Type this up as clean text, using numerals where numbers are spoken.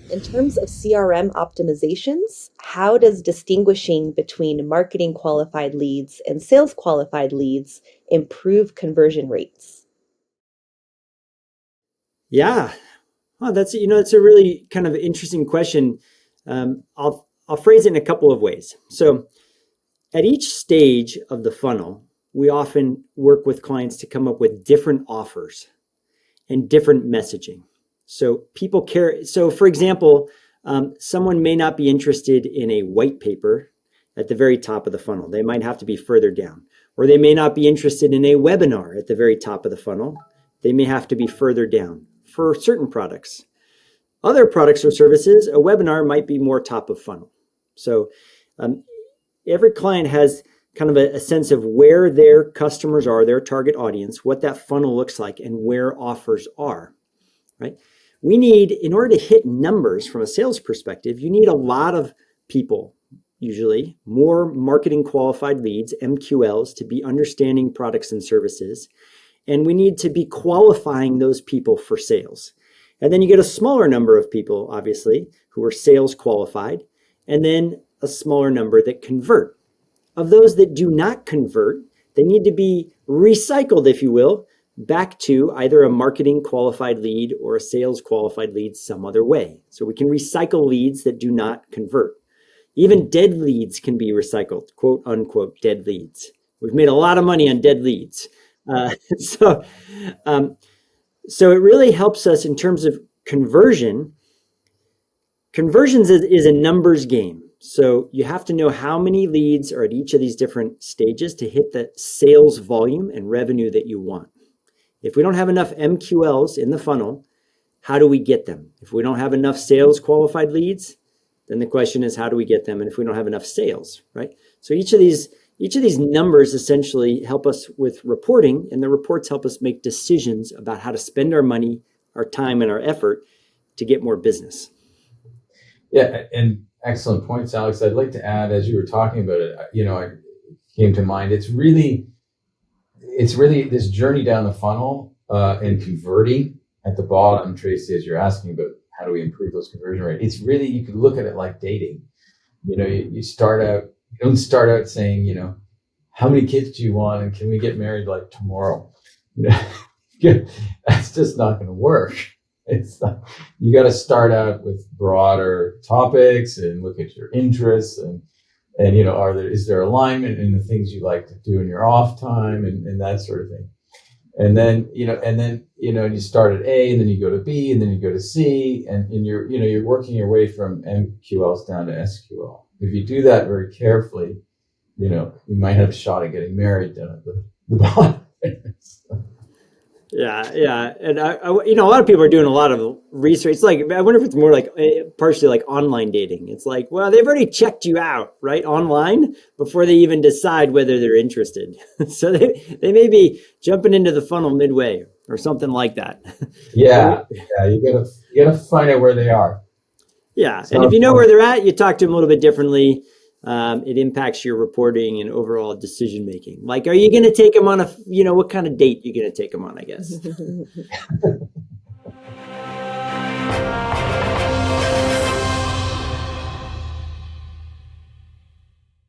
In terms of CRM optimizations, how does distinguishing between marketing qualified leads and sales qualified leads improve conversion rates? Yeah, well, that's a really kind of interesting question. I'll phrase it in a couple of ways. So at each stage of the funnel, we often work with clients to come up with different offers and different messaging. So people care. So for example, someone may not be interested in a white paper at the very top of the funnel. They might have to be further down. Or they may not be interested in a webinar at the very top of the funnel. They may have to be further down for certain products. Other products or services, a webinar might be more top of funnel. So every client has kind of a sense of where their customers are, their target audience, what that funnel looks like, and where offers are, right? We need, in order to hit numbers from a sales perspective, you need a lot of people, usually more marketing qualified leads, MQLs, to be understanding products and services. And we need to be qualifying those people for sales. And then you get a smaller number of people, obviously, who are sales qualified, and then a smaller number that convert. Of those that do not convert, they need to be recycled, if you will, back to either a marketing qualified lead or a sales qualified lead some other way. So we can recycle leads that do not convert. Even dead leads can be recycled, quote unquote, dead leads. We've made a lot of money on dead leads. So it really helps us in terms of conversion. Conversions is a numbers game. So you have to know how many leads are at each of these different stages to hit the sales volume and revenue that you want. If we don't have enough MQLs in the funnel, how do we get them? If we don't have enough sales qualified leads, then the question is, how do we get them? And if we don't have enough sales, right? So each of these numbers essentially help us with reporting, and the reports help us make decisions about how to spend our money, our time, and our effort to get more business. Yeah, and excellent points, Alex. I'd like to add, as you were talking about it, it came to mind. It's really this journey down the funnel and converting at the bottom, Tracy, as you're asking about how do we improve those conversion rates. It's really, you could look at it like dating. You start out, you don't start out saying, how many kids do you want and can we get married like tomorrow? That's just not going to work. It's not, you got to start out with broader topics and look at your interests and is there alignment in the things you like to do in your off time and that sort of thing. And then you start at A and then you go to B and then you go to C and you're working your way from MQLs down to SQL. If you do that very carefully, you might have a shot at getting married down at the bottom. Yeah. And a lot of people are doing a lot of research. It's like, I wonder if it's more like partially like online dating. It's like, well, they've already checked you out, right, online before they even decide whether they're interested. So they may be jumping into the funnel midway or something like that. Yeah. You gotta find out where they are. Yeah. And if you know where they're at, you talk to them a little bit differently. It impacts your reporting and overall decision making. Like, are you going to take them on what kind of date you're going to take them on, I guess.